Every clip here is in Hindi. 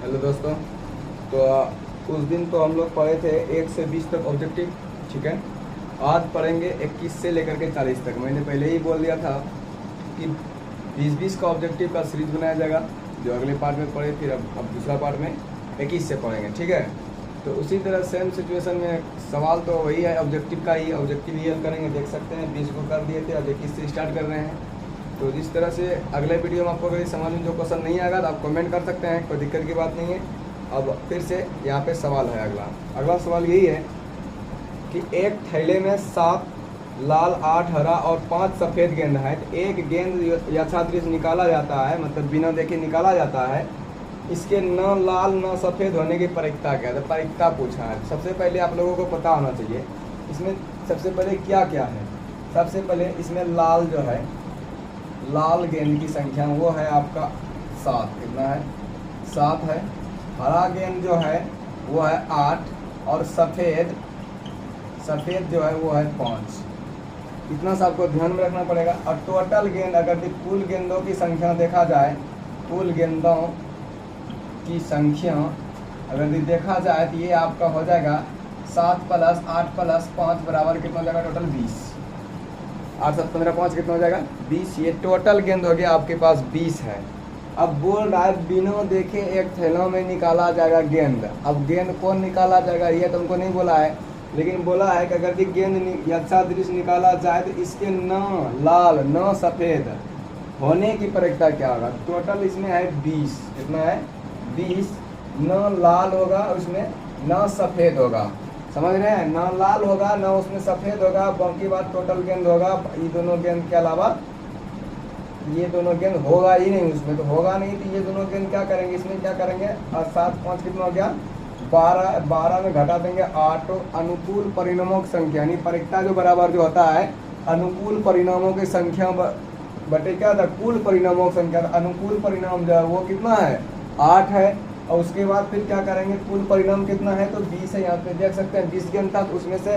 हेलो दोस्तों। तो उस दिन तो हम लोग पढ़े थे 1 से 20 तक ऑब्जेक्टिव, ठीक है। आज पढ़ेंगे 21 से लेकर के 40 तक। मैंने पहले ही बोल दिया था कि 20-20 का ऑब्जेक्टिव का सीरीज बनाया जाएगा, जो अगले पार्ट में पढ़े, फिर अब दूसरा पार्ट में 21 से पढ़ेंगे, ठीक है। तो उसी तरह सेम सिचुएशन में सवाल तो वही है, ऑब्जेक्टिव का ही, ऑब्जेक्टिव ही हल करेंगे। देख सकते हैं 20 को कर दिए थे, अब 21 से स्टार्ट कर रहे हैं। तो जिस तरह से अगले वीडियो में आपको अगर समझ में जो क्वेश्चन नहीं आएगा तो आप कमेंट कर सकते हैं, कोई दिक्कत की बात नहीं है। अब फिर से यहाँ पे सवाल है। अगला सवाल यही है कि एक थैले में 7 लाल, 8 हरा और 5 सफ़ेद गेंद है। तो एक गेंद यथादृश निकाला जाता है, मतलब बिना देखे निकाला जाता है। इसके न लाल न सफ़ेद होने की प्रायिकता क्या है? तो प्रायिकता पूछा है। सबसे पहले आप लोगों को पता होना चाहिए इसमें सबसे पहले क्या क्या है। सबसे पहले इसमें लाल जो है, लाल गेंद की संख्या वो है आपका 7। कितना है? 7 है। हरा गेंद जो है वो है 8 और सफ़ेद जो है वो है 5। इतना सा आपको ध्यान में रखना पड़ेगा। और टोटल गेंद, अगर कुल गेंदों की संख्या देखा जाए, कुल गेंदों की संख्या अगर देखा जाए तो ये आपका हो जाएगा 7 + 8 + 5 बराबर कितना हो जाएगा? टोटल 20। 8 7 15 5 कितना हो जाएगा? 20। ये टोटल गेंद हो गया आपके पास 20 है। अब बोल रहा है बिना देखे एक थैलों में निकाला जाएगा गेंद। अब गेंद कौन निकाला जाएगा ये तुमको नहीं बोला है, लेकिन बोला है कि अगर गेंद यथादृश निकाला जाए तो इसके न लाल न सफ़ेद होने की प्रायिकता क्या होगा? टोटल इसमें है 20। कितना है? 20। न लाल होगा, उसमें न सफ़ेद होगा। समझ रहे हैं? ना लाल होगा ना उसमें सफ़ेद होगा, बाकी बात टोटल गेंद होगा। ये दोनों गेंद के अलावा ये दोनों गेंद होगा ही नहीं, उसमें तो होगा नहीं। तो ये दोनों गेंद क्या करेंगे? इसमें क्या करेंगे? और 7 5 कितना हो गया? 12 में घटा देंगे 8। अनुकूल परिणामों की संख्या, यानी प्रायिकता जो बराबर जो होता है अनुकूल परिणामों की संख्या बटे क्या था? कुल परिणामों की संख्या। अनुकूल परिणाम जो है वो कितना है? 8 है। और उसके बाद फिर क्या करेंगे? कुल परिणाम कितना है? तो 20 है। यहाँ पे देख सकते हैं 20 गेंद था, तो उसमें से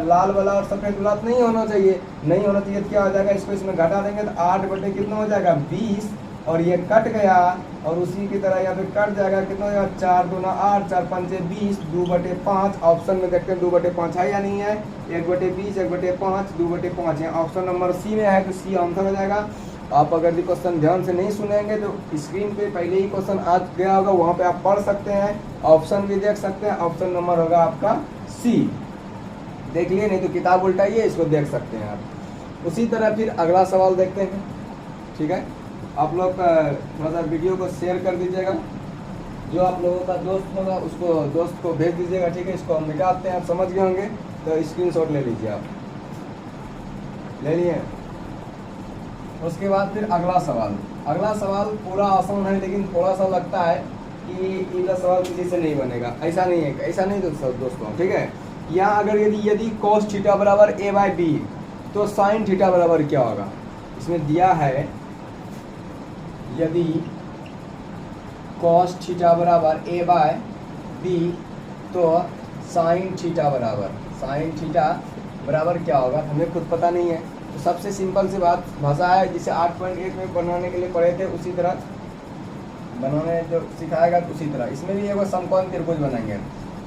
लाल वाला और सफ़ेद वाला नहीं होना चाहिए। नहीं होना चाहिए तो क्या हो जाएगा? इसको इसमें घटा देंगे तो 8 बटे कितना हो जाएगा? 20। और ये कट गया, और उसी की तरह यहाँ पे कट जाएगा। कितना हो जाएगा? 4 दूना 8, 4 5 20, 2/5। ऑप्शन में देखते हैं 2/5 है या नहीं है? 1/20, 1/5, 2/5 है। ऑप्शन नंबर सी में है, तो सी आंसर हो जाएगा। आप अगर ये क्वेश्चन ध्यान से नहीं सुनेंगे तो स्क्रीन पे पहले ही क्वेश्चन आ गया होगा, वहाँ पे आप पढ़ सकते हैं, ऑप्शन भी देख सकते हैं। ऑप्शन नंबर होगा आपका सी। देख लिए? नहीं तो किताब उल्टाइए, इसको देख सकते हैं आप। उसी तरह फिर अगला सवाल देखते हैं, ठीक है। आप लोग थोड़ा सा वीडियो को शेयर कर दीजिएगा। जो आप लोगों का दोस्त होगा उसको दोस्त को भेज दीजिएगा, ठीक है। इसको हम मिटाते हैं, आप समझ गए होंगे। तो स्क्रीनशॉट ले लीजिए, आप ले लिए। उसके बाद फिर अगला सवाल पूरा आसान है, लेकिन थोड़ा सा लगता है कि ये सवाल किसी से नहीं बनेगा। ऐसा नहीं है, ऐसा नहीं दोस्तों, ठीक है। यहाँ अगर यदि cos थीटा बराबर a/b, तो sin थीटा बराबर क्या होगा? इसमें दिया है यदि cos थीटा बराबर a/b, तो sin थीटा बराबर क्या होगा? हमें खुद पता नहीं है। तो सबसे सिंपल सी बात भाषा है, जिसे 8.1 में बनाने के लिए पढ़े थे, उसी तरह बनाने जो सिखाएगा उसी तरह। इसमें भी एक समकोण त्रिभुज बनाएंगे।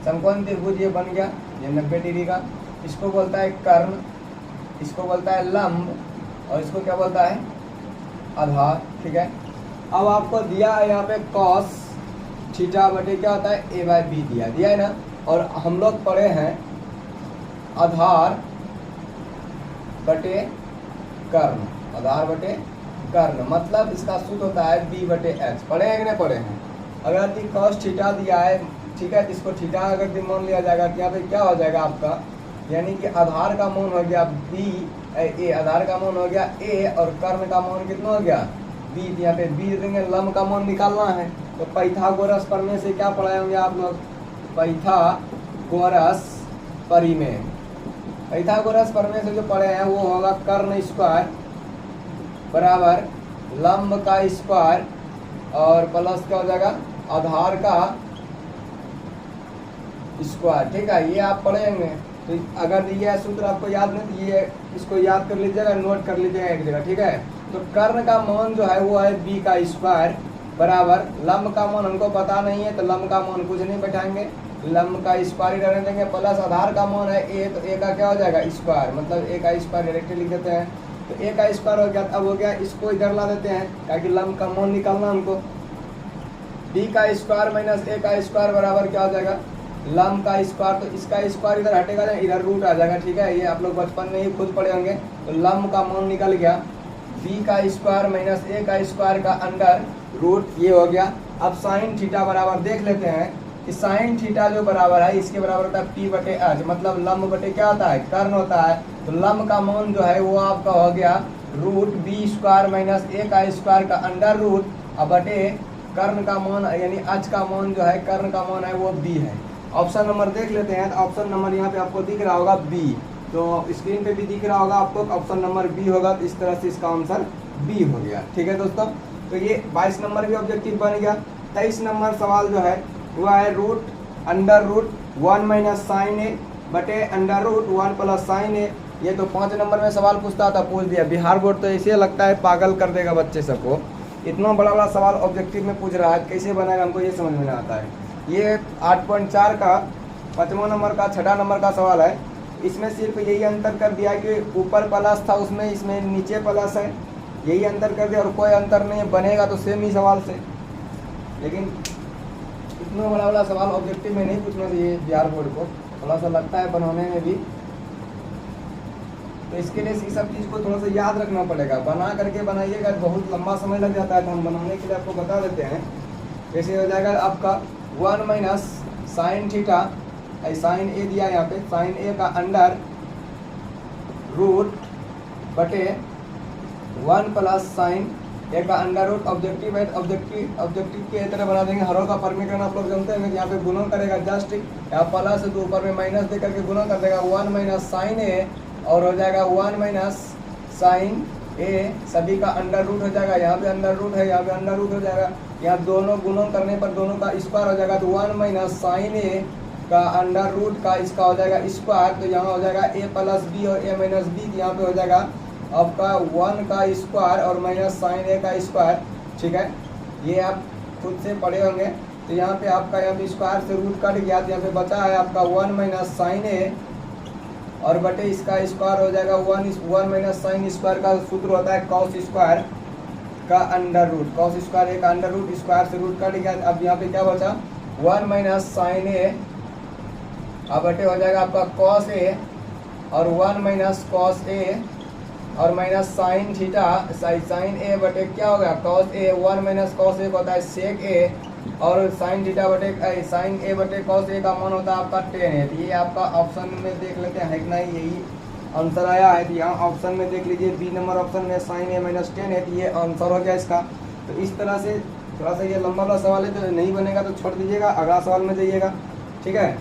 समकोण त्रिभुज ये बन गया, ये 90 डिग्री का। इसको बोलता है कर्ण, इसको बोलता है लंब, और इसको क्या बोलता है? आधार, ठीक है। अब आपको दिया है यहाँ पे cos थीटा बटे क्या होता है? a/b दिया है ना। और हम लोग पढ़े हैं आधार बटे कर्ण, मतलब इसका सूत्र होता है b/h। पढ़े हैं कि नहीं पढ़े हैं? अगर cos थीटा दिया है, ठीक है, इसको थीटा अगर मान लिया जाएगा तो यहाँ पे क्या हो जाएगा आपका? यानी कि आधार का मान हो गया b, आधार का मान हो गया a, और कर्ण का मान कितना हो गया? b। यहाँ पे b देंगे, लंब का मान निकालना है। तो पाइथागोरस प्रमेय से क्या पढ़ाए होंगे आप लोग? पाइथागोरस प्रमेय से जो पढ़े हैं वो होगा कर्ण स्क्वायर बराबर लंब का स्क्वायर, और प्लस क्या हो जाएगा? आधार का स्क्वायर, ठीक है। ये आप पढ़ेंगे। तो अगर ये सूत्र आपको याद नहीं तो ये इसको याद कर लीजिएगा, नोट कर लीजिएगा एक जगह, ठीक है। तो कर्ण का मान जो है वो है b का स्क्वायर, बराबर लंब का मान हमको पता नहीं है तो लंब का मान कुछ नहीं बैठाएंगे, लंब का स्क्वायर रहने देंगे, प्लस आधार का मान है ए, तो ए का क्या हो जाएगा स्क्वायर, मतलब ए का स्क्वायर डायरेक्टली लिख देते हैं। तो ए का स्क्वायर हो गया, अब हो गया इसको इधर ला देते हैं ताकि लंब का मान निकालना हमको। बी का स्क्वायर माइनस ए का स्क्वायर बराबर क्या हो जाएगा लंब का स्क्वायर, तो इसका स्क्वायर इधर हटेगा, इधर रूट आ जाएगा। ठीक है, ये आप लोग बचपन में ही खुद पढ़े होंगे। तो लंब का मान निकल गया बी का स्क्वायर माइनस ए का स्क्वायर का अंडर रूट, ये हो गया। अब साइन थीटा बराबर देख लेते हैं कि साइन थीटा जो बराबर है इसके बराबर होता है पी बटे एच, मतलब लंब बटे क्या होता है कर्ण होता है। तो लंब का मान जो है वो आपका हो गया रूट बी स्क्वायर माइनस ए का स्क्वायर का अंडर रूट, अब बटे कर्ण का मान यानी एच का मान जो है कर्ण का मान है वो बी है। ऑप्शन नंबर देख लेते हैं, तो ऑप्शन नंबर यहाँ पे आपको दिख रहा होगा बी, तो स्क्रीन पे भी दिख रहा होगा आपको, ऑप्शन नंबर बी होगा। तो इस तरह से इसका आंसर बी हो गया। ठीक है दोस्तों, तो ये 22 नंबर भी ऑब्जेक्टिव बन गया। 23 नंबर सवाल जो है वो है root under root 1 minus sine a बटे under root 1 plus sine a. ये तो 5 नंबर में सवाल पूछता था, पूछ दिया। बिहार बोर्ड तो ऐसे लगता है पागल कर देगा बच्चे सबको, इतना बड़ा बड़ा सवाल ऑब्जेक्टिव में पूछ रहा है, कैसे बनाएगा हमको ये समझ में नहीं आता है। ये 8.4 का 5वां नंबर का 6ठा नंबर का सवाल है। इसमें सिर्फ यही अंतर कर दिया कि ऊपर प्लस था उसमें, इसमें नीचे प्लस है, यही अंतर कर दिया और कोई अंतर नहीं बनेगा तो सेम ही सवाल से। लेकिन इतना बड़ा बड़ा सवाल ऑब्जेक्टिव में नहीं पूछना चाहिए बिहार बोर्ड को, थोड़ा सा लगता है बनाने में भी। तो इसके लिए इस सब चीज़ को थोड़ा सा याद रखना पड़ेगा, बना करके बनाइएगा, बहुत लंबा समय लग जाता है। तो हम बनाने के लिए आपको बता देते हैं। कैसे हो जाएगा आपका 1 माइनस साइन थीटा, साइन ए दिया यहाँ पे, साइन ए का अंडर रूट बटे 1 प्लस साइन ए का अंडर रूट। ऑब्जेक्टिव है, ऑब्जेक्टिव के तरह बना देंगे। हरों का परमीकरण आप लोग जानते हैं, यहाँ पे गुणन करेगा जस्ट, यहाँ प्लस है तो ऊपर में माइनस दे करके गुणन कर देगा 1 माइनस साइन ए, और हो जाएगा 1 माइनस साइन ए, सभी का अंडर रूट हो जाएगा। यहाँ पे अंडर रूट है, यहाँ पे अंडर रूट हो जाएगा, यहाँ दोनों गुणन करने पर दोनों का स्क्वायर हो जाएगा। तो 1 माइनस साइन ए का अंडर रूट का इसका हो जाएगा स्क्वायर, तो यहाँ हो जाएगा ए प्लस बी और ए माइनस बी, यहाँ पे हो जाएगा आपका 1 का स्क्वायर और माइनस साइन ए का स्क्वायर। ठीक है, ये आप खुद से पढ़े होंगे। तो यहाँ पे आपका यहाँ पे स्क्वायर से रूट कट गया, तो यहाँ पे बचा है आपका 1 माइनस साइन ए और बटे इसका स्क्वायर हो जाएगा 1 माइनस साइन स्क्वायर का सूत्र होता है कॉस स्क्वायर का अंडर रूट, कॉस स्क्वायर ए का अंडर रूट, स्क्वायर से रूट कट गया। अब यहाँ पे क्या बचा 1 माइनस साइन ए, अब बटे हो जाएगा आपका कॉस ए और 1 माइनस कॉस ए और minus sine theta, sign a बटे क्या हो गया cos A, 1 minus cos A होता है सेक ए, और साइन थीटा बटे साइन ए बटे कॉस ए का मान होता है आपका टेन है। तो ये आपका ऑप्शन में देख लेते हैं कि नहीं, यही आंसर आया है। तो यहाँ ऑप्शन में देख लीजिए बी नंबर ऑप्शन में साइन ए माइनस 10 है, तो ये आंसर हो गया इसका। तो इस तरह से थोड़ा सा ये लंबा वाला सवाल है, तो नहीं बनेगा तो छोड़ दीजिएगा, अगला सवाल में जाइएगा। ठीक है,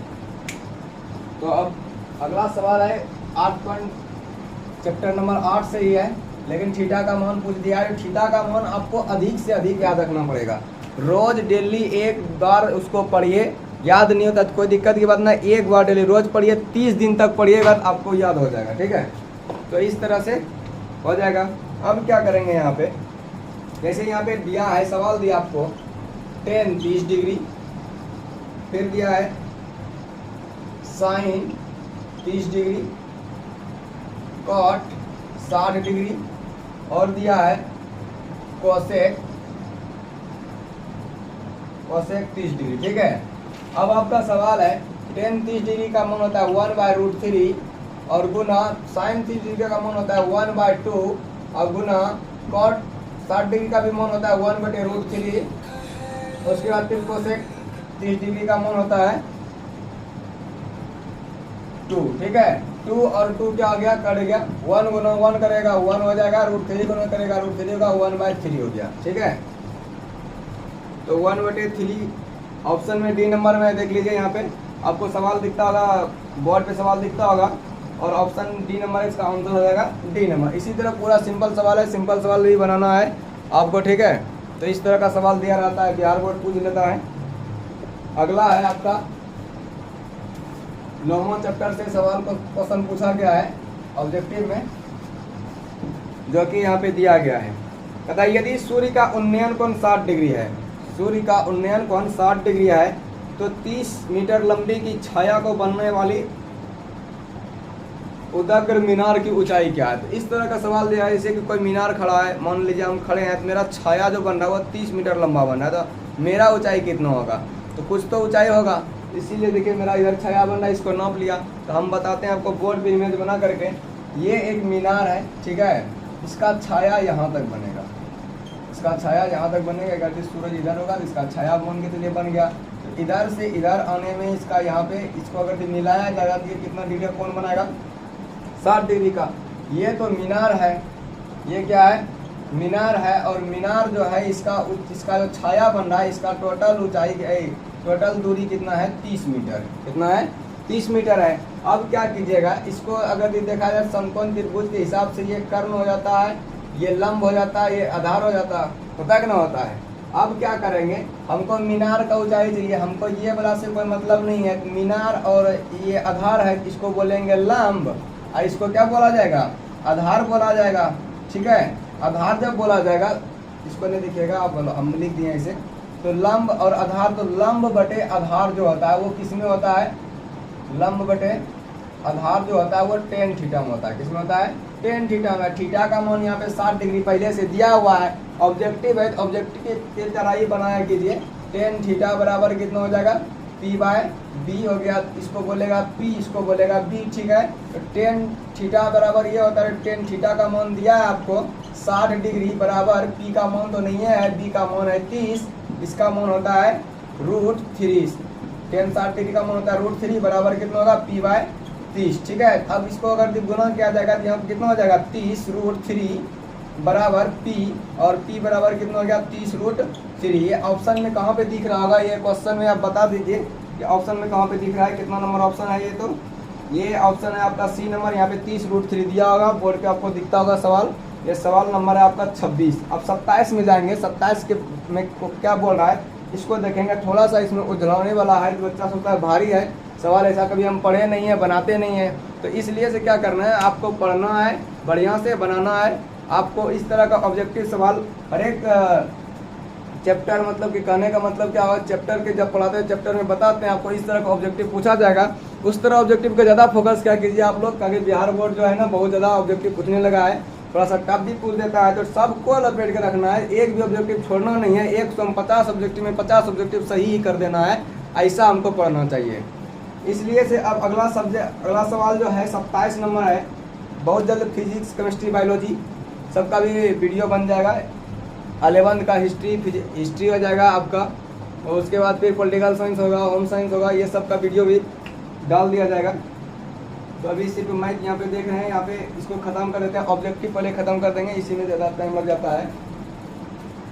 तो अब अगला सवाल है चैप्टर नंबर 8 से ही है, लेकिन थीटा का मान पूछ दिया है। थीटा का मान आपको अधिक से अधिक याद रखना पड़ेगा, रोज डेली एक बार उसको पढ़िए, याद नहीं होता तो कोई दिक्कत की बात ना, एक बार डेली रोज पढ़िए, 30 दिन तक पढ़िएगा तो आपको याद हो जाएगा। ठीक है, तो इस तरह से हो जाएगा। अब क्या करेंगे यहाँ पे, जैसे यहाँ पे दिया है सवाल दिया आपको tan 30 डिग्री, फिर दिया है साइन 30 डिग्री, कॉट 60 डिग्री और दिया है कोसेक 30 डिग्री। ठीक है, अब आपका सवाल है tan 30 डिग्री का मान होता है 1/√3 और गुना साइन 30 डिग्री का मान होता है 1/2 और गुना कॉट 60 डिग्री का भी मान होता है 1/√3। उसके बाद फिर कोसेक 30 डिग्री का मान होता है 2। ठीक है, 2 और 2 क्या हो गया, कट गया, 1 गुना 1 करेगा 1 हो जाएगा, √3 गुना करेगा √3 होगा, 1/3 हो गया। ठीक है, तो 1/3 ऑप्शन में डी नंबर में देख लीजिए, यहाँ पे आपको सवाल दिखता होगा, बोर्ड पे सवाल दिखता होगा और ऑप्शन डी नंबर इसका आंसर हो जाएगा डी नंबर। इसी तरह पूरा सिंपल सवाल है, सिंपल सवाल भी बनाना है आपको। ठीक है, तो इस तरह का सवाल दिया रहता है, बिहार बोर्ड पूछ लेता है। अगला है आपका 9वां चैप्टर से सवाल को क्वेश्चन पूछा गया है ऑब्जेक्टिव में, जो कि यहाँ पे दिया गया है। कहता है यदि सूर्य का उन्नयन कोण 60 डिग्री है सूर्य का उन्नयन कोण 60 डिग्री है तो 30 मीटर लंबी की छाया को बनने वाली उदग्र मीनार की ऊंचाई क्या है। तो इस तरह का सवाल दिया है, जैसे कि कोई मीनार खड़ा है, मान लीजिए हम खड़े हैं तो मेरा छाया जो बन रहा है वो 30 मीटर लंबा बन रहा है, तो मेरा ऊंचाई कितना होगा, तो कुछ तो ऊंचाई होगा। इसीलिए देखिए मेरा इधर छाया बन रहा है, इसको नाप लिया। तो हम बताते हैं आपको बोर्ड पे इमेज बना करके, ये एक मीनार है, ठीक है, इसका छाया यहाँ तक बनेगा, इसका छाया यहाँ तक बनेगा। अगर सूरज इधर होगा तो इसका छाया बन के तो ये बन गया। तो इधर से इधर आने में इसका यहाँ पे इसको अगर मिलाया जाएगा तो ये कितना डिग्री कौन बनाएगा, 60 डिग्री का। ये तो मीनार है, ये क्या है, मीनार है। और मीनार जो है इसका जो छाया बन रहा है इसका टोटल ऊंचाई टोटल दूरी कितना है, 30 मीटर। कितना है, 30 मीटर है। अब क्या कीजिएगा, इसको अगर देखा जाए समकोण त्रिभुज के हिसाब से ये कर्ण हो जाता है, ये लंब हो जाता है, ये आधार हो जाता है, होता है कि ना होता है। अब क्या करेंगे, हमको मीनार का ऊंचाई चाहिए, हमको ये वाला से कोई मतलब नहीं है। मीनार और ये आधार है, इसको बोलेंगे लंब, और इसको क्या बोला जाएगा, आधार बोला जाएगा, ठीक है। आधार जब बोला जाएगा, इसको नहीं दिखेगा, आप बोलो, हम लिख दिए इसे। तो लंब और आधार, तो लंब बटे आधार जो होता है वो किस में होता है, लंब बटे आधार जो होता है वो टेन थीटा में होता है। किस में होता है, टेन थीटा में। थीटा का मान यहाँ पे 60 डिग्री पहले से दिया हुआ है, ऑब्जेक्टिव है तो ऑब्जेक्टिव की चौड़ाई बनाया कीजिए। टेन थीटा बराबर कितना हो जाएगा, पी बाय बी हो गया, इसको बोलेगा पी, इसको बोलेगा बी, ठीक है। तो टेन थीटा बराबर ये होता है, टेन थीटा का मान दिया है आपको 60 डिग्री बराबर, पी का मान तो नहीं है, बी का मान है 30, इसका मान होता है √3। टेन 60 डिग्री का मान होता है √3 बराबर कितना होगा, पी बाय 30, ठीक है। अब इसको अगर गुना किया जाएगा तो यहाँ पर कितना हो जाएगा, 30 √3 बराबर पी, और पी बराबर कितना हो गया, 30√3। ये ऑप्शन में कहाँ पे दिख रहा होगा, ये क्वेश्चन में आप बता दीजिए कि ऑप्शन में कहाँ पे दिख रहा है, कितना नंबर ऑप्शन है ये। तो ये ऑप्शन है आपका सी नंबर, यहाँ पे 30√3 दिया होगा, बोर्ड पे आपको दिखता होगा सवाल। ये सवाल नंबर है आपका 26। अब 27 में जाएंगे, 27 के में क्या बोल रहा है, इसको देखेंगे। थोड़ा सा इसमें उलझाने वाला है, तो बच्चा सोचता है भारी है सवाल, ऐसा कभी हम पढ़े नहीं है, बनाते नहीं है, तो इसलिए से क्या करना है, आपको पढ़ना है, बढ़िया से बनाना है। आपको इस तरह का ऑब्जेक्टिव सवाल हर एक चैप्टर, मतलब कि कहने का मतलब क्या होगा, चैप्टर के जब पढ़ाते हैं चैप्टर में बताते हैं आपको इस तरह का ऑब्जेक्टिव पूछा जाएगा, उस तरह ऑब्जेक्टिव का ज़्यादा फोकस क्या कीजिए आप लोग, क्योंकि बिहार बोर्ड जो है ना बहुत ज़्यादा ऑब्जेक्टिव पूछने लगा है, थोड़ा सा टफ भी पूछ देता है, तो सबको लपेट के रखना है, एक भी ऑब्जेक्टिव छोड़ना नहीं है। 150 ऑब्जेक्टिव में 50 ऑब्जेक्टिव सही ही कर देना है, ऐसा हमको पढ़ना चाहिए। इसलिए से अब अगला सवाल जो है 27 नंबर है, बहुत जल्द फिजिक्स, केमिस्ट्री, बायोलॉजी सबका भी वीडियो बन जाएगा। 11th का हिस्ट्री हो जाएगा आपका, और उसके बाद फिर पॉलिटिकल साइंस होगा, होम साइंस होगा, ये सब का वीडियो भी डाल दिया जाएगा। तो अभी सिर्फ मैथ यहाँ पे देख रहे हैं, यहाँ पे इसको ख़त्म कर देते हैं, ऑब्जेक्टिव पहले ख़त्म कर देंगे, इसी में ज़्यादा टाइम लग जाता है,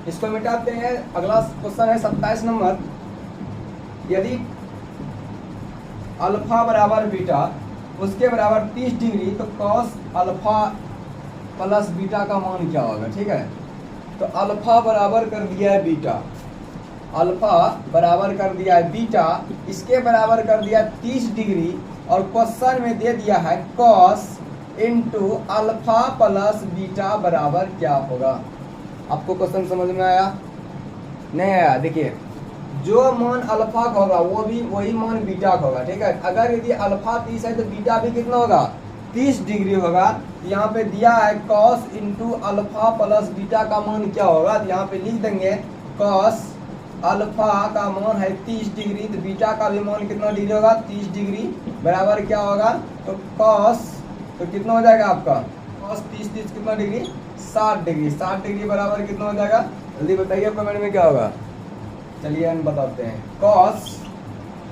इसको मिटाते हैं। अगला क्वेश्चन है 27 नंबर, यदि अल्फा बराबर बीटा उसके बराबर 30 डिग्री, तो कॉस अल्फा प्लस बीटा का मान क्या होगा, ठीक है। तो अल्फा बराबर कर दिया है बीटा, अल्फा बराबर कर दिया है बीटा, इसके बराबर कर दिया 30 डिग्री, और क्वेश्चन में दे दिया है cos into alpha plus beta बराबर क्या होगा। आपको क्वेश्चन समझ में आया, नहीं आया, देखिए जो मान अल्फा का होगा वो भी वही मान बीटा का होगा, ठीक है। अगर यदि अल्फा 30 है तो बीटा भी कितना होगा, 30 डिग्री होगा। यहाँ पे दिया है cos into alpha plus beta का मान क्या होगा, तो यहाँ पे लिख देंगे कॉस अल्फा का मान है 30 डिग्री, तो बीटा का भी मान कितना डिग्री होगा, 30 डिग्री बराबर क्या होगा, तो कॉस, तो कितना हो जाएगा आपका कॉस 30 कितना डिग्री, 60 डिग्री। 60 डिग्री बराबर कितना हो जाएगा, जल्दी बताइए कमेंट में क्या होगा। चलिए हम बताते हैं, कॉस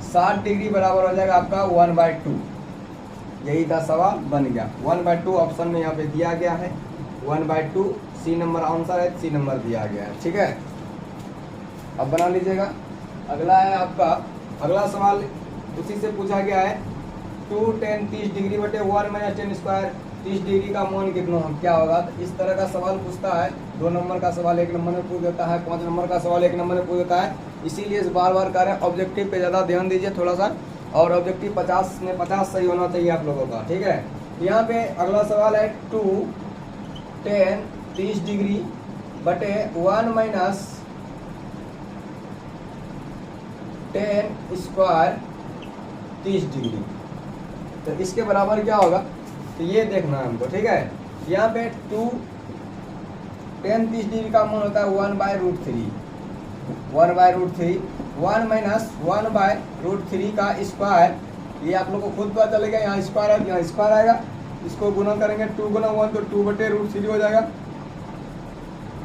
60 डिग्री बराबर हो जाएगा आपका 1/2। यही था सवाल, बन गया 1/2, ऑप्शन में यहाँ पे दिया गया है 1/2, सी नंबर आंसर है, सी नंबर दिया गया है, ठीक है। अब बना लीजिएगा। अगला है आपका, अगला सवाल उसी से पूछा गया है, 2 tan 30 डिग्री बटे 1 - tan स्क्वायर, 30 डिग्री का मान कितना क्या होगा। तो इस तरह का सवाल पूछता है, 2 नंबर का सवाल 1 नंबर में पूछ देता है, 5 नंबर का सवाल 1 नंबर में पूछ देता है। इसीलिए बार बार कह रहे हैं ऑब्जेक्टिव पे ज़्यादा ध्यान दीजिए थोड़ा सा, और ऑब्जेक्टिव 50 में 50 सही होना चाहिए आप लोगों का, ठीक है। यहाँ पे अगला सवाल है 2 tan 30 डिग्री बटे 1 - टेन स्क्वायर 30 डिग्री। तो इसके बराबर क्या होगा, तो ये देखना है हमको, ठीक है। यहाँ पे 2 टेन 30 डिग्री का मान होता है 1/√3, 1/√3, 1 माइनस 1/√3 का स्क्वायर, ये आप लोग को खुद पता चलेगा। यहाँ स्क्वायर है, यहाँ स्क्वायर आएगा, इसको गुना करेंगे 2 गुना 1 तो 2/√3 हो जाएगा।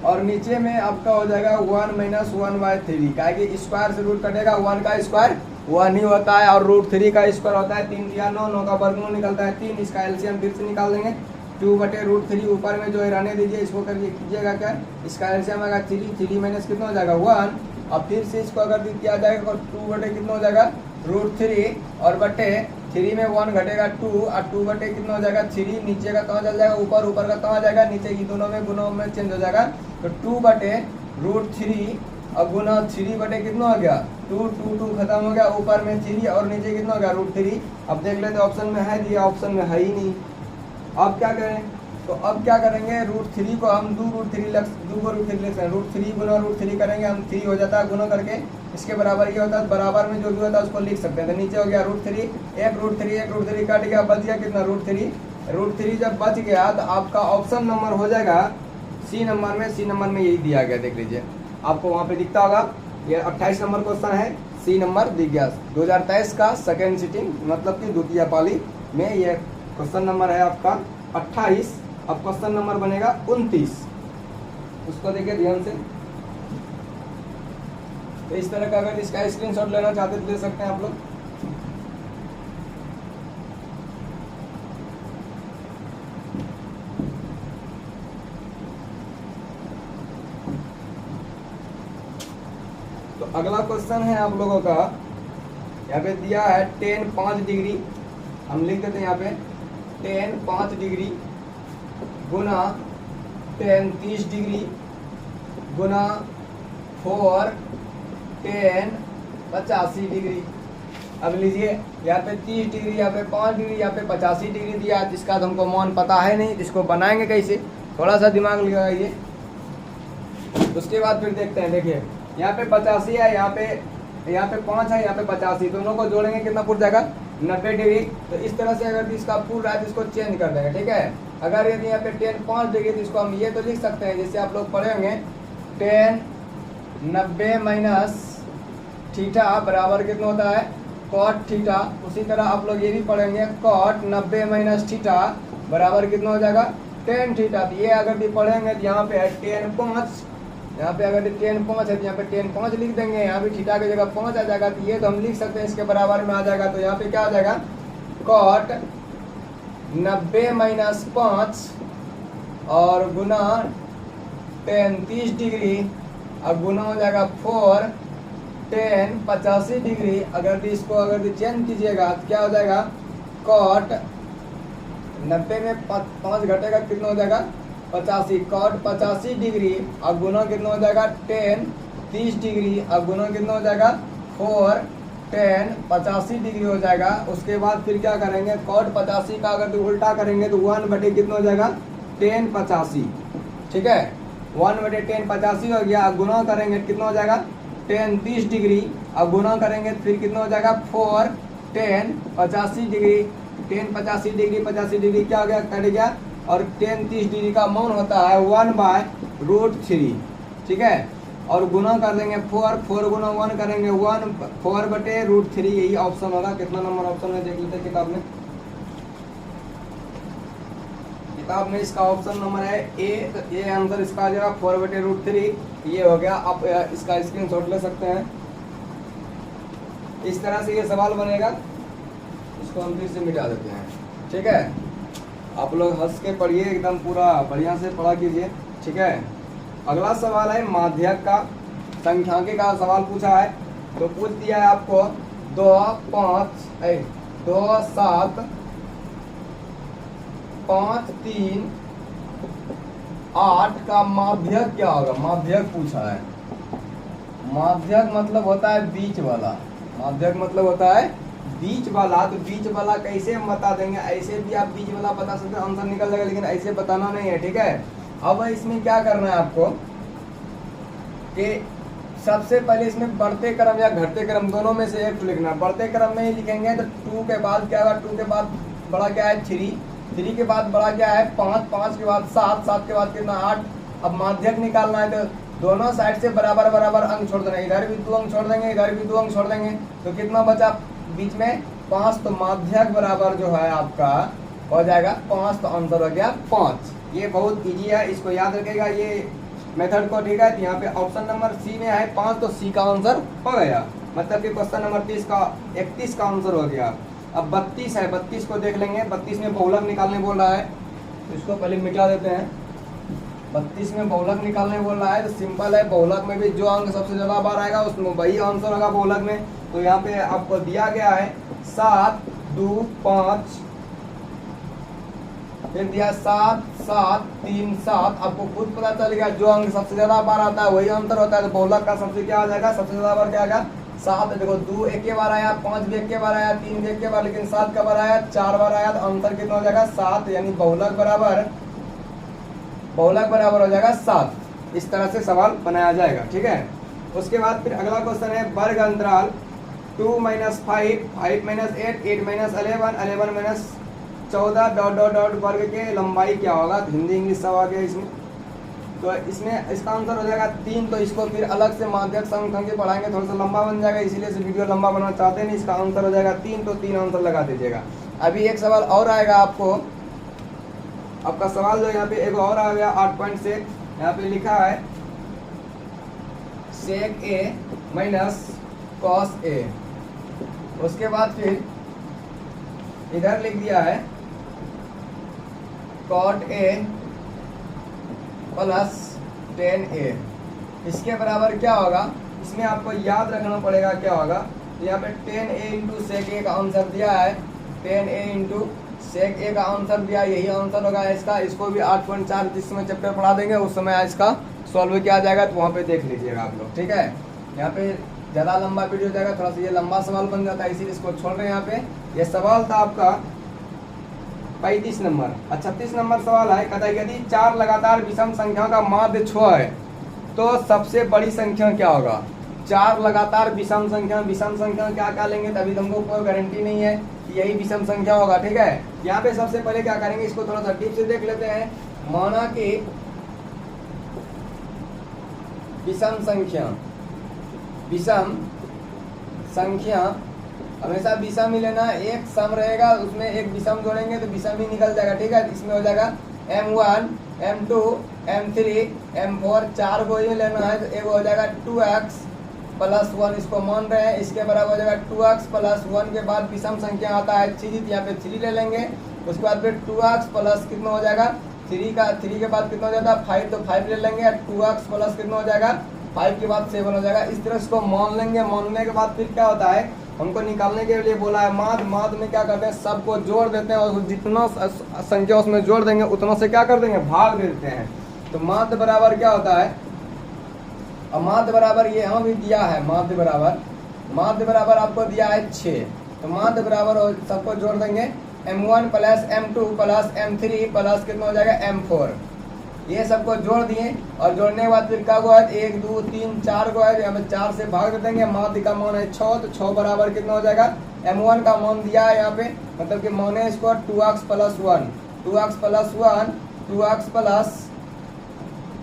और नीचे में आपका हो जाएगा 1 माइनस 1/3, क्या कि स्क्वायर से रूट कटेगा, 1 का स्क्वायर 1 ही होता है, और √3 का स्क्वायर होता है 3 या 9, 9 का वर्गमूल निकलता है 3, इसका एलसीएम फिर से निकाल देंगे। 2/√3 ऊपर में जो है रहने दीजिए, इसको करिए कीजिएगा क्या, इसका एलसीएम आएगा 3 माइनस कितना हो जाएगा 1, अब फिर से इसको अगर किया जाएगा और 2 बटे कितना हो जाएगा √3, और बटे 3 में 1 घटेगा 2, और 2 बटे कितना हो जाएगा 3, नीचे का कहाँ चल जाएगा ऊपर, ऊपर का कहाँ जाएगा नीचे, ये दोनों में गुणों में चेंज हो जाएगा। तो 2/√3 और गुना 3 बटे कितना हो गया 2, 2 खत्म हो गया, ऊपर में 3 और नीचे कितना हो गया √3। अब देख लेते ऑप्शन में है दिया, ऑप्शन में है ही नहीं। अब क्या करें, तो अब क्या करेंगे, √3 को हम 2 √3 लिख सकते हैं, √3 गुना √3 करेंगे हम, 3 हो जाता है गुना करके, इसके बराबर ये होता है, बराबर में जो भी होता है उसको लिख सकते हैं। तो नीचे हो गया √3, एक √3 कट गया, बच गया कितना √3 जब बच गया तो आपका ऑप्शन नंबर हो जाएगा सी नंबर में यही दिया गया, देख लीजिए आपको वहाँ पे दिखता होगा, ये 28 नंबर क्वेश्चन है, सी नंबर दिख गया। 2023 का सेकेंड सिटिंग मतलब कि द्वितीय पाली में ये क्वेश्चन नंबर है आपका 28। अब क्वेश्चन नंबर बनेगा 29, उसको देखिए ध्यान से। तो इस तरह का अगर इसका स्क्रीनशॉट लेना चाहते तो ले सकते हैं आप लोग। तो अगला क्वेश्चन है आप लोगों का, यहाँ पे दिया है tan 5 डिग्री, हम लिख देते हैं यहाँ पे tan 5 डिग्री गुना tan 30 डिग्री गुना 4 tan 85 डिग्री। अब लीजिए यहाँ पे 30 डिग्री, यहाँ पे 5 डिग्री, यहाँ पे 85 डिग्री दिया है, जिसका तो हमको मान पता है नहीं, जिसको बनाएंगे कैसे, थोड़ा सा दिमाग लगाइए। उसके बाद फिर देखते हैं, देखिए यहाँ पे 85 है, यहाँ पे 5 है, यहाँ पे 85, दोनों को जोड़ेंगे कितना फुट जाएगा 90 डिग्री। तो इस तरह से अगर इसका पूरा है तो इसको चेंज कर देंगे, ठीक है। अगर यदि यहाँ पे tan 5 डिग्री तो इसको हम ये तो लिख सकते हैं, जैसे आप लोग पढ़े होंगे tan 90 माइनस थीटा बराबर कितना होता है cot थीटा। उसी तरह आप लोग ये भी पढ़ेंगे cot 90 माइनस थीटा बराबर कितना हो जाएगा tan थीटा। तो ये अगर भी पढ़ेंगे तो यहाँ पे है tan 5, यहाँ पे अगर tan 5 है तो यहाँ पे tan 5 लिख देंगे, यहाँ पे थीटा की जगह 5 आ जाएगा, तो ये तो हम लिख सकते हैं इसके बराबर में आ जाएगा। तो यहाँ पे क्या आ जाएगा cot 90 माइनस 5 और गुना tan 30 डिग्री और गुना हो जाएगा 4 tan 85 डिग्री। अगर भी इसको अगर भी चेंज कीजिएगा तो क्या हो जाएगा cot 90 में 5 घटेगा कितना हो जाएगा 85, cot 85 डिग्री और गुना कितना हो जाएगा tan 30 डिग्री और गुना कितना हो जाएगा 4 tan 85 डिग्री हो जाएगा। उसके बाद फिर क्या करेंगे cot 85 का अगर उल्टा करेंगे तो 1 बटे कितना हो जाएगा tan 85, ठीक है 1 बटे tan 85 हो गया। गुना करेंगे कितना हो जाएगा tan 30 डिग्री और गुना करेंगे फिर कितना हो जाएगा 4 tan 85 डिग्री। tan 85 डिग्री क्या हो गया कट गया, और tan 30 डिग्री का मान होता है 1/√3, ठीक है। और गुना कर देंगे 4 गुना 1 करेंगे 4 बटे √3, यही ऑप्शन होगा। कितना नंबर ऑप्शन में देख लेते हैं किताब में इसका ऑप्शन नंबर है ए। तो ए आंसर इसका आ जाएगा 4 बटे √3, ये हो गया। आप इसका स्क्रीनशॉट ले सकते हैं। इस तरह से ये सवाल बनेगा, इसको हम फिर से मिटा देते हैं, ठीक है। आप लोग हंस के पढ़िए, एकदम पूरा बढ़िया से पढ़ा कीजिए, ठीक है। अगला सवाल है माध्यक का संख्यांकी का सवाल पूछा है। तो पूछ दिया है आपको 2 7 5 3 8 का माध्यक क्या होगा, माध्यक पूछा है। माध्यक मतलब होता है बीच वाला, माध्यक मतलब होता है बीच वाला। तो बीच वाला कैसे हम बता देंगे, ऐसे भी आप बीच वाला बता सकते हैं, आंसर निकल जाएगा, लेकिन ऐसे बताना नहीं है, ठीक है। अब इसमें क्या करना है आपको कि सबसे पहले इसमें बढ़ते क्रम या घटते क्रम दोनों में से एक लिखना। बढ़ते क्रम में ही लिखेंगे तो 2 के बाद क्या होगा, 2 के बाद बड़ा क्या है 3, 3 के बाद बड़ा क्या है 5, 5 के बाद 7, 7 के बाद कितना 8। अब माध्यक निकालना है तो दोनों साइड से बराबर बराबर अंक छोड़ देना, इधर भी 2 अंक छोड़ देंगे, इधर भी 2 अंक छोड़ देंगे, तो कितना बचा बीच में 5। तो माध्यक बराबर जो है आपका हो जाएगा 5, तो आंसर हो गया 5। ये बहुत इजी है, इसको याद रखेगा ये मेथड को, ठीक है। तो यहाँ पे ऑप्शन नंबर सी में है 5, तो सी का आंसर हो गया, मतलब कि क्वेश्चन नंबर 31 का आंसर हो गया। अब 32 है, 32 को देख लेंगे। 32 में बहुलक निकालने बोल रहा है, तो इसको पहले मिटा देते हैं। 32 में बहुलक निकालने बोल रहा है, तो सिंपल है, बहुलक में भी जो अंक सबसे ज्यादा बार आएगा उसमें वही आंसर होगा बहुलक में। तो यहाँ पे आपको दिया गया है 7, 2, 5, फिर दिया 7, 7, 3, 7। आपको खुद पता चल गया जो अंक सबसे ज्यादा बार आता है वही आंसर होता है। तो बहुलक का सबसे क्या आ जाएगा, सबसे ज्यादा बार क्या आएगा 7। देखो 2 एक के बार आया, 5 भी एक के बार आया, 3 भी एक के बार, लेकिन 7 का बार आया, 4 बार आया, तो आंसर कितना हो जाएगा 7। यानी बहुलक बराबर हो जाएगा 7। इस तरह से सवाल बनाया जाएगा, ठीक है। उसके बाद फिर अगला क्वेश्चन है वर्ग अंतराल 2 - 5, 5 - 8, 8 - 11, 11 - 14 डॉट डॉट डॉट वर्ग के लंबाई क्या होगा। तो हिंदी इंग्लिश सब आ गया इसमें। तो इसमें इसका आंसर हो जाएगा 3। तो इसको फिर अलग से माध्यक संख्या पढ़ाएंगे, थोड़ा सा लंबा बन जाएगा, इसीलिए से वीडियो लंबा बनाना चाहते हैं। इसका आंसर हो जाएगा 3, तो 3 आंसर लगा दीजिएगा। अभी एक सवाल और आएगा आपको, आपका सवाल जो यहाँ पे एक और आ गया 8.6, यहाँ पे लिखा है sec a minus cos a। उसके बाद फिर इधर लिख दिया है cot a plus tan a। इसके बराबर क्या होगा, इसमें आपको याद रखना पड़ेगा क्या होगा। यहाँ पे tan a into sec a का आंसर दिया है, tan a into sec a का आंसर दिया, यही आंसर होगा इसका। इसको भी 8.4 जिस समय चैप्टर पढ़ा देंगे उस समय इसका सॉल्व किया जाएगा, तो वहाँ पे देख लीजिएगा आप लोग, ठीक है। यहाँ पे ज़्यादा लंबा वीडियो जाएगा, थोड़ा सा ये लंबा सवाल बन जाता है, इसीलिए इसको छोड़ रहे हैं यहाँ पे। ये सवाल था आपका 35 नंबर। 36 नंबर सवाल है, कहता है यदि 4 लगातार विषम संख्याओं का माध्य 6 है तो सबसे बड़ी संख्या क्या होगा। 4 लगातार विषम संख्या क्या क्या लेंगे, तभी तुमको कोई गारंटी नहीं है कि यही विषम संख्या होगा, ठीक है। यहाँ पे सबसे पहले क्या करेंगे, इसको थोड़ा सा टिप से देख लेते हैं। माना कि विषम संख्या हमेशा विषम ही लेना, एक सम रहेगा उसमें एक विषम जोड़ेंगे तो विषम ही निकल जाएगा, ठीक है। इसमें हो जाएगा m1, m2, m3, m4, 4 को ही लेना है, तो एक हो जाएगा 2x प्लस 1, इसको मान रहे हैं, इसके बराबर हो जाएगा 2x प्लस 1 के बाद विषम संख्या आता है 3, यहाँ पे 3 ले लेंगे। उसके बाद फिर 2x प्लस कितना हो जाएगा 3 के बाद कितना हो जाता है 5, तो 5 ले लेंगे। 2x प्लस कितना हो जाएगा 5 के बाद 7 हो जाएगा। इस तरह इसको मान लेंगे। मानने के बाद फिर क्या होता है, हमको निकालने के लिए बोला है माध्य में क्या करते हैं, सबको जोड़ देते हैं और जितना संख्या उसमें जोड़ देंगे उतना से क्या कर देंगे भाग देते हैं। तो माध्य बराबर क्या होता है, अब माध्य बराबर ये यहाँ भी दिया है, माध्य बराबर आपको दिया है 6। तो माध्य बराबर सबको जोड़ देंगे m1 plus m2 plus m3 plus कितना हो जाएगा m4। ये सबको जोड़ दिए और जोड़ने के बाद फिर क्या हुआ है 1, 2, 3, 4 को है, हमें 4 से भाग दे देंगे। माध्य का मान है 6, तो 6 बराबर कितना हो जाएगा m1 का मान दिया है यहाँ पे, मतलब कि मान है इसको 2x plus 1, 2x plus 1, 2x plus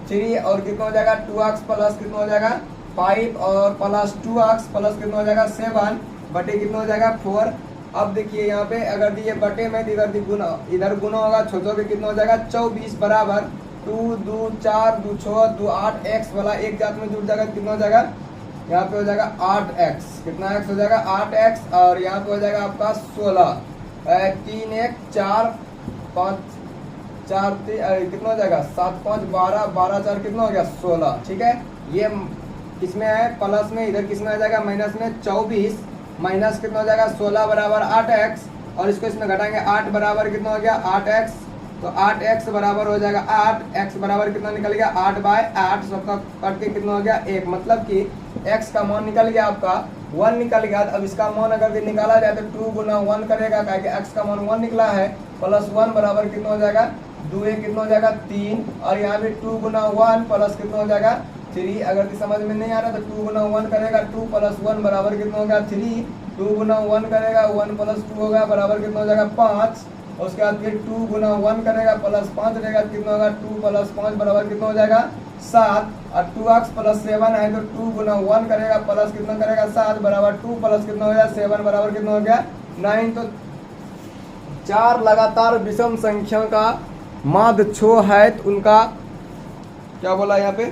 3 और कितना हो जाएगा 2x प्लस कितना हो जाएगा 5 और प्लस 2x प्लस कितना हो जाएगा 7 बटे कितना हो जाएगा 4। अब देखिए यहाँ पे अगर दिए बटे में इधर गुना होगा, छोटों के कितना हो जाएगा 24 बराबर 2, 2, 4, 2, 6, 2, 8 x वाला एक जात में जुड़ जाएगा, कितना हो जाएगा यहाँ पे हो जाएगा 8x, कितना x हो जाएगा 8x और यहाँ पे हो जाएगा आपका 16, 3, 1, 4, 5, 4, 3 कितना हो जाएगा 7, 5, 12, 12, 4 कितना हो गया 16, ठीक है। ये किसमें है प्लस में, इधर किसमें आ जाएगा माइनस में 24 माइनस कितना हो जाएगा 16 बराबर 8x और इसको इसमें घटाएंगे 8 बराबर कितना हो गया 8x, तो 8x बराबर हो जाएगा 8x बराबर कितना निकल गया 8/8, सबका कट के कितना हो गया 1, मतलब कि x का मान निकल गया आपका 1 निकल गया। अब इसका मान अगर निकाला जाए तो 2 गुना 1 करेगा, क्योंकि x का मान 1 निकला है, प्लस 1 बराबर कितना हो जाएगा 2 कितना हो जाएगा 3 और यहाँ भी 2 गुना 1 प्लस कितना हो जाएगा 3 अगर समझ में नहीं आ रहा तो 2 गुना 1 करेगा 2 प्लस 1 बराबर कितना हो गया 3। 2 गुना 1 करेगा 1 प्लस 2 होगा बराबर कितना हो जाएगा 5। और उसके बाद फिर 2 गुना 1 करेगा प्लस 5 रहेगा कितना होगा 2 प्लस 5 बराबर कितना हो जाएगा 7। और 2x प्लस 7 है तो 2 गुना 1 करेगा प्लस कितना करेगा 7 बराबर 2 प्लस कितना हो गया 7 बराबर कितना हो गया 9। तो 4 लगातार विषम संख्या का माध्य छो है तो उनका क्या बोला यहाँ पे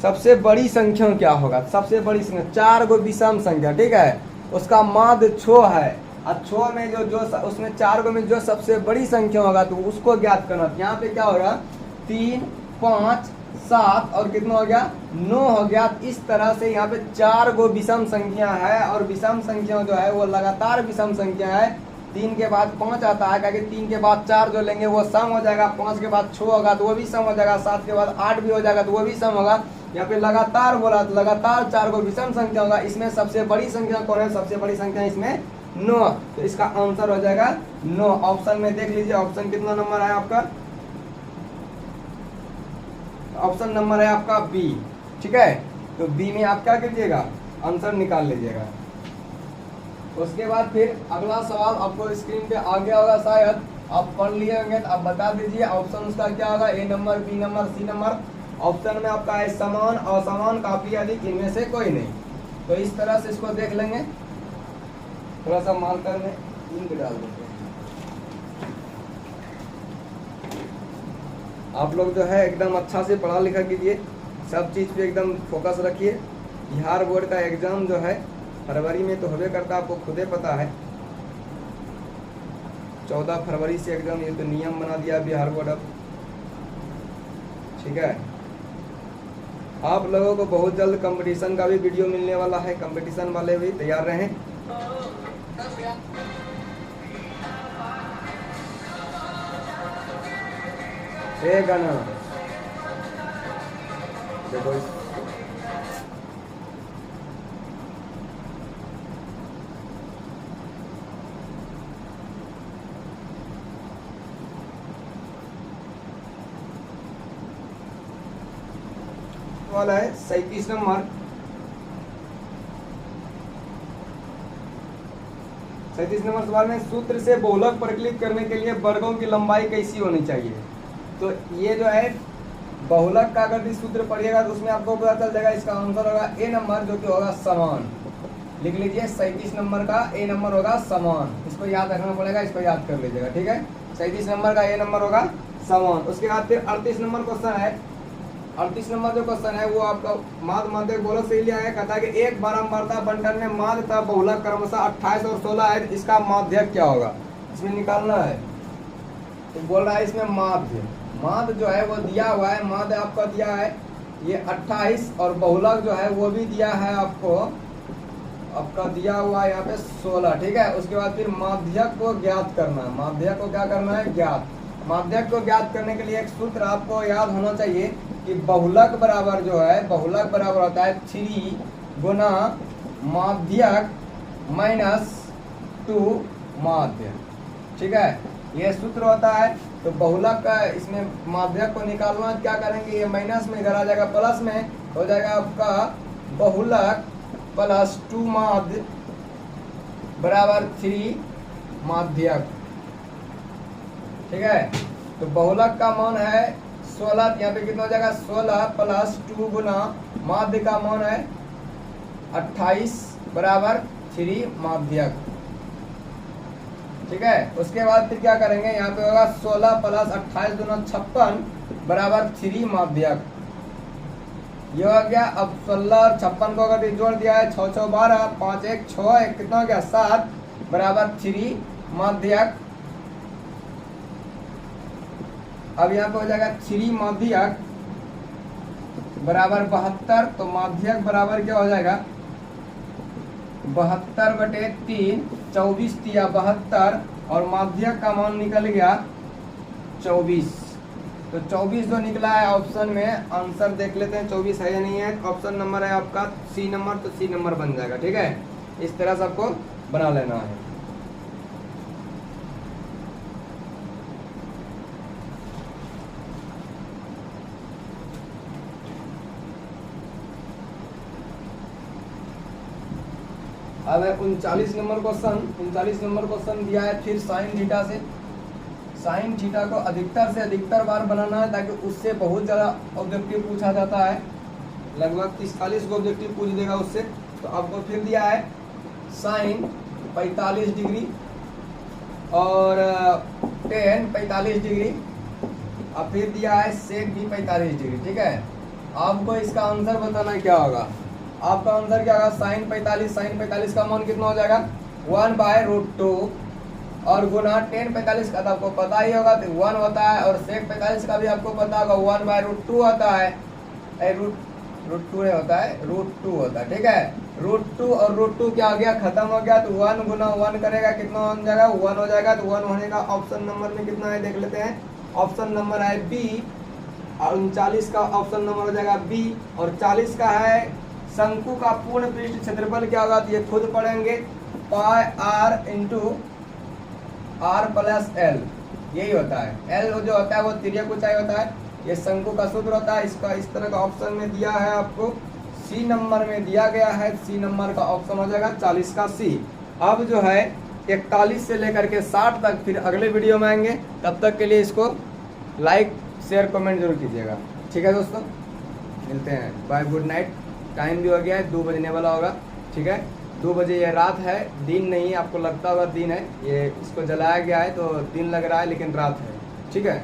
सबसे बड़ी संख्या क्या होगा। सबसे बड़ी संख्या 4 गो विषम संख्या ठीक है उसका माध्य छो है और छो में जो उसमें 4 गो में जो सबसे बड़ी संख्या होगा तो उसको ज्ञात करना। यहाँ पे क्या होगा 3 5 7 और कितना हो गया 9 हो गया। इस तरह से यहाँ पे 4 गो विषम संख्या है और विषम संख्या जो है वो लगातार विषम संख्या है। 3 के बाद 5 आता है क्योंकि 3 के बाद 4 जो लेंगे वो सम हो जाएगा। 5 के बाद 6 होगा तो वो भी सम हो जाएगा। 7 के बाद 8 भी हो जाएगा तो वो भी सम होगा। यहाँ पे लगातार बोला तो लगातार 4 गो विषम संख्या होगा। इसमें सबसे बड़ी संख्या कौन है सबसे बड़ी संख्या इसमें 9। तो इसका आंसर हो जाएगा 9। ऑप्शन में देख लीजिए ऑप्शन कितना नंबर है आपका ऑप्शन नंबर है आपका बी ठीक है। तो बी में आप क्या कीजिएगा आंसर निकाल लीजिएगा। उसके बाद फिर अगला सवाल आपको स्क्रीन पे आ गया होगा शायद आप पढ़ लिए होंगे तो आप बता दीजिए ऑप्शन उसका क्या होगा a number b number c number. Option में आपका है समान असमान काफी अधिक इनमें से कोई नहीं। तो इस तरह से इसको देख लेंगे थोड़ा सा मार्कर में इंक डाल देते हैं। आप लोग जो है एकदम अच्छा से पढ़ा लिखा कीजिए सब चीज़ पे एकदम फोकस रखिए। बिहार बोर्ड का एग्जाम जो है फरवरी में तो होबे करता आपको खुद ही पता है 14 फरवरी से एग्जाम ये तो नियम बना दिया बिहार बोर्ड अब ठीक है। आप लोगों को बहुत जल्द कंपटीशन का भी वीडियो मिलने वाला है। कंपटीशन वाले भी तैयार रहें। गाना देखो वाला है 37 नंबर 37 नंबर सवाल में सूत्र से बहुलक पर क्लिक करने के लिए वर्गों की लंबाई कैसी होनी चाहिए। तो ये जो है बहुलक का अगर भी सूत्र पढ़िएगा तो उसमें आपको पता चल जाएगा। इसका आंसर होगा ए नंबर जो कि होगा समान। लिख लीजिए 37 नंबर का ए नंबर होगा समान। इसको याद रखना पड़ेगा इसको याद कर लीजिएगा ठीक है। 37 नंबर का ए नंबर होगा समान। उसके बाद फिर 38 नंबर क्वेश्चन है। 38 नंबर जो क्वेश्चन है वो आपका माध्य माध्यक बहुलक से लिया है। कहता है कि एक बारंबारता बंटन में माध्य तथा बहुलक क्रमशः 28 और 16 है। इसका माध्यक क्या होगा इसमें निकालना है। तो बोल रहा है इसमें माध्य जो है वो दिया हुआ है। माध्य आपका दिया है ये 28 और बहुलक जो है वो भी दिया है आपको आपका दिया हुआ है यहाँ पे 16 ठीक है। उसके बाद फिर माध्यक को ज्ञात करना है। माध्यक को क्या करना है ज्ञात। माध्यक को ज्ञात करने के लिए एक सूत्र आपको याद होना चाहिए कि बहुलक बराबर जो है बहुलक बराबर होता है 3 गुना माध्यक माइनस 2 माध्य ठीक है। ये सूत्र होता है। तो बहुलक का इसमें माध्यक को निकालना क्या करेंगे ये माइनस में इधर आ जाएगा प्लस में हो जाएगा आपका बहुलक प्लस 2 माध्य बराबर 3 माध्यक ठीक है। तो बहुलक का मान है 16 यहाँ पे कितना हो जाएगा 16 प्लस 2 गुना माध्य का मान है 28 बराबर 3 माध्यक ठीक है। उसके बाद फिर क्या करेंगे यहाँ पे होगा 16 प्लस 28 गुना 56 बराबर 3 माध्यक। ये हो गया। अब 16 और 56 को अगर जोड़ दिया है 6 6 12 5 1 6 1 कितना हो गया 7 बराबर 3 माध्यक। अब यहाँ पे हो जाएगा 3 माध्यक बराबर 72। तो माध्यक बराबर क्या हो जाएगा 72/3 24 दिया 72 और माध्यक का मान निकल गया 24। तो 24 जो निकला है ऑप्शन में आंसर देख लेते हैं 24 है या नहीं है। ऑप्शन नंबर है आपका सी नंबर तो सी नंबर बन जाएगा ठीक है। इस तरह से आपको बना लेना है। अब है 39 नंबर क्वेश्चन दिया है फिर साइन थीटा से। साइन थीटा को अधिकतर से अधिकतर बार बनाना है ताकि उससे बहुत ज़्यादा ऑब्जेक्टिव पूछा जाता है, लगभग 40 को ऑब्जेक्टिव पूछ देगा उससे। तो आपको फिर दिया है साइन 45 डिग्री और टेन 45 डिग्री, अब फिर दिया है सेक भी 45 डिग्री। ठीक है, आपको इसका आंसर बताना क्या होगा। आपका आंसर क्या होगा, साइन 45 का मान कितना हो जाएगा 1/√2 और गुना टेन 45 का तो आपको पता ही होगा 1 होता है, और सेक 45 का भी आपको पता होगा 1/√2 होता है, √2 नहीं होता है, √2 होता है। ठीक है, √2 और √2 क्या हो गया, खत्म हो गया, तो 1 गुना 1 करेगा कितना हो जाएगा 1 हो जाएगा। तो 1 होने का ऑप्शन नंबर में कितना है देख लेते हैं। ऑप्शन नंबर है बी, और 39 का ऑप्शन नंबर हो जाएगा बी, और 40 का है शंकु का पूर्ण पृष्ठ क्षेत्रफल क्या होगा, तो ये खुद पढ़ेंगे pi r into r plus l, यही होता है। एल जो होता है वो तिर्यक ऊंचाई होता है, ये शंकु का सूत्र होता है। इसका इस तरह का ऑप्शन में दिया है आपको, सी नंबर में दिया गया है, सी नंबर का ऑप्शन हो जाएगा 40 का सी। अब जो है 41 से लेकर के 60 तक फिर अगले वीडियो में आएंगे, तब तक के लिए इसको लाइक शेयर कमेंट जरूर कीजिएगा। ठीक है दोस्तों, मिलते हैं, बाय, गुड नाइट। टाइम भी हो गया है, 2 बजने वाला होगा। ठीक है, 2 बजे, ये रात है, दिन नहीं, आपको लगता होगा दिन है, ये इसको जलाया गया है तो दिन लग रहा है लेकिन रात है। ठीक है।